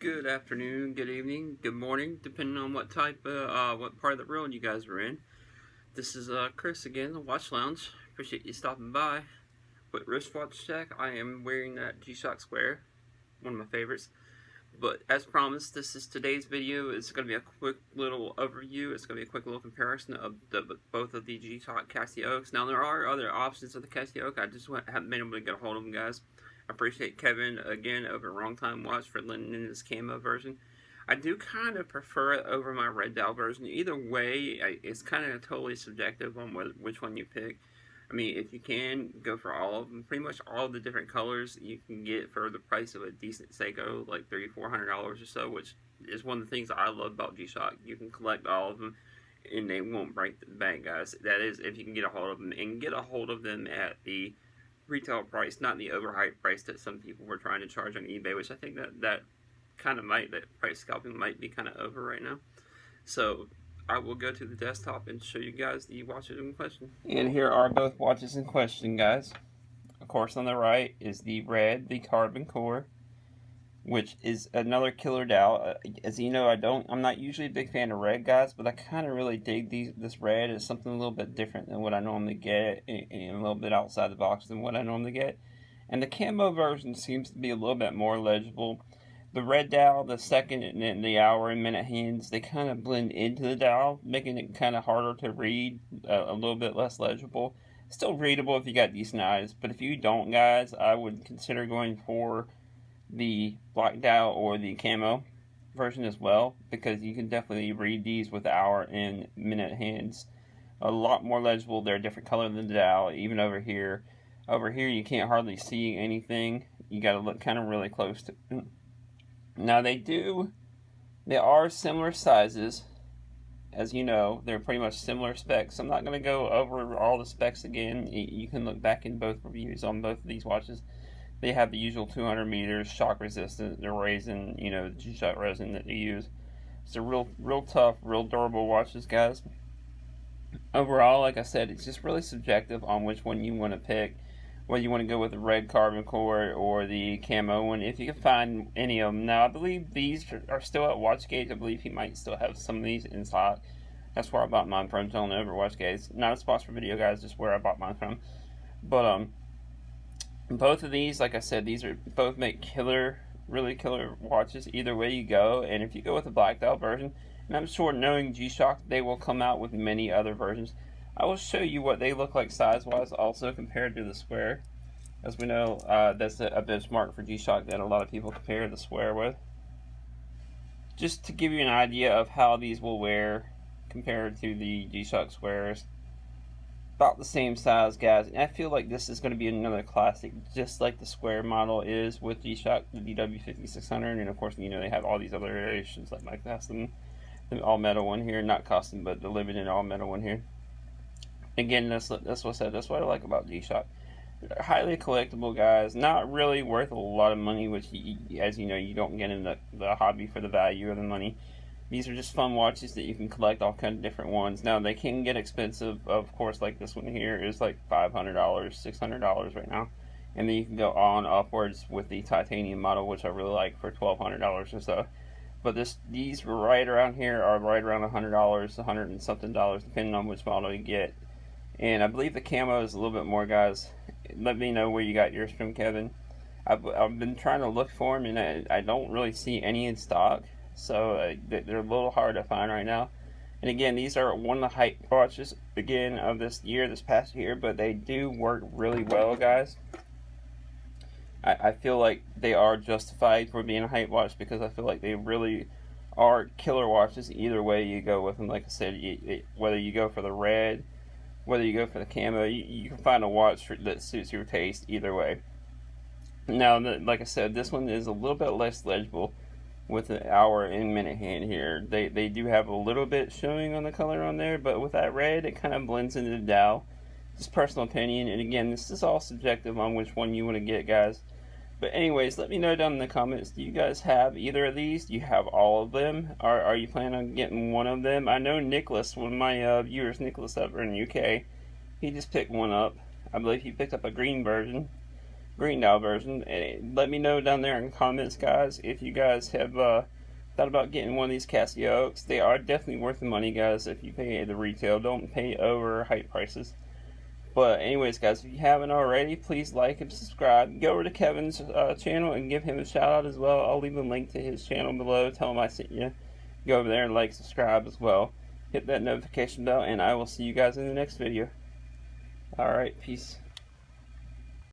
Good afternoon, good evening, good morning, depending on what what part of the world you guys are in. This is Chris again, the Watch Lounge. Appreciate you stopping by. Quick wristwatch check. I am wearing that G-Shock Square, one of my favorites. But as promised, this is today's video. It's going to be a quick little overview. It's going to be a quick little comparison of both of the G-Shock Casios. Now, there are other options of the Casio. I just haven't been able to get a hold of them, guys. I appreciate Kevin, again, over Wrong Time Watch for lending in this Camo version. I do kind of prefer it over my red dial version. Either way, it's kind of totally subjective on which one you pick. I mean, if you can, go for all of them. Pretty much all of the different colors you can get for the price of a decent Seiko, like $300-400 or so, which is one of the things I love about G-Shock. You can collect all of them, and they won't break the bank, guys. That is, if you can get a hold of them, and get a hold of them at the retail price, not the overhyped price that some people were trying to charge on eBay, which I think that price scalping might be kind of over right now. So I will go to the desktop and show you guys the watches in question. And here are both watches in question, guys. Of course, on the right is the red, the carbon core, which is another killer dial. As you know, I'm not usually a big fan of red, guys, but I kind of really dig this red. It's something a little bit different than what I normally get, and a little bit outside the box than what I normally get. And the Camo version seems to be a little bit more legible. The red dial, the second, and the hour and minute hands, they kind of blend into the dial, making it kind of harder to read, a little bit less legible. Still readable if you got decent eyes, but if you don't, guys, I would consider going for the black dial or the Camo version as well, because you can definitely read these with hour and minute hands. A lot more legible. They're a different color than the dial. Even over here you can't hardly see anything. You got to look kind of really close to. Now they are similar sizes. As you know, they're pretty much similar specs. I'm not going to go over all the specs again. You can look back in both reviews on both of these watches. They have the usual 200 meters, shock resistant, the resin, the G-Shock resin that they use. It's a real tough, real durable watches, guys. Overall, like I said, it's just really subjective on which one you want to pick. Whether you want to go with the red carbon core or the Camo one, if you can find any of them. Now, I believe these are still at Watchgate. I believe he might still have some of these in stock. That's where I bought mine from, telling over Watchgate. Not a sponsor video, guys, just where I bought mine from. But, both of these, like I said, these are both make really killer watches either way you go. And if you go with the black dial version, and I'm sure knowing G-Shock, they will come out with many other versions. I will show you what they look like size-wise also compared to the Square. As we know, that's a benchmark for G-Shock that a lot of people compare the Square with. Just to give you an idea of how these will wear compared to the G-Shock Squares. About the same size, guys, and I feel like this is going to be another classic, just like the Square model is with G-Shock, the DW5600, and of course, they have all these other variations, like my custom, the all-metal one here, not custom, but the limited all-metal one here. Again, that's what I like about G-Shock. They're highly collectible, guys, not really worth a lot of money, which, as you know, you don't get in the hobby for the value of the money. These are just fun watches that you can collect all kinds of different ones. Now, they can get expensive, of course, like this one here is like $500, $600 right now. And then you can go on upwards with the titanium model, which I really like, for $1,200 or so. But these right around here are right around $100, $100 and something, depending on which model you get. And I believe the Camo is a little bit more, guys. Let me know where you got yours from, Kevin. I've been trying to look for them, and I don't really see any in stock. So they're a little hard to find right now. And again, these are one of the hype watches, again, of this past year, but they do work really well, guys. I feel like they are justified for being a hype watch, because I feel like they really are killer watches either way you go with them. Like I said, whether you go for the red, whether you go for the Camo, you can find a watch that suits your taste either way. Now, like I said, this one is a little bit less legible with the hour and minute hand here. They do have a little bit showing on the color on there, but with that red, it kind of blends into the dial. Just personal opinion, and again, this is all subjective on which one you want to get, guys. But anyways, let me know down in the comments, do you guys have either of these? Do you have all of them? Are you planning on getting one of them? I know Nicholas, one of my viewers, Nicholas over in the UK, he just picked one up. I believe he picked up a green version. green dial version. And let me know down there in the comments, guys, if you guys have thought about getting one of these Casio Oaks. They are definitely worth the money, guys, if you pay at the retail. Don't pay over hype prices. But anyways, guys, if you haven't already, please like and subscribe. Go over to Kevin's channel and give him a shout out as well. I'll leave a link to his channel below. Tell him I sent you. Go over there and like, subscribe as well. Hit that notification bell, and I will see you guys in the next video. Alright, peace.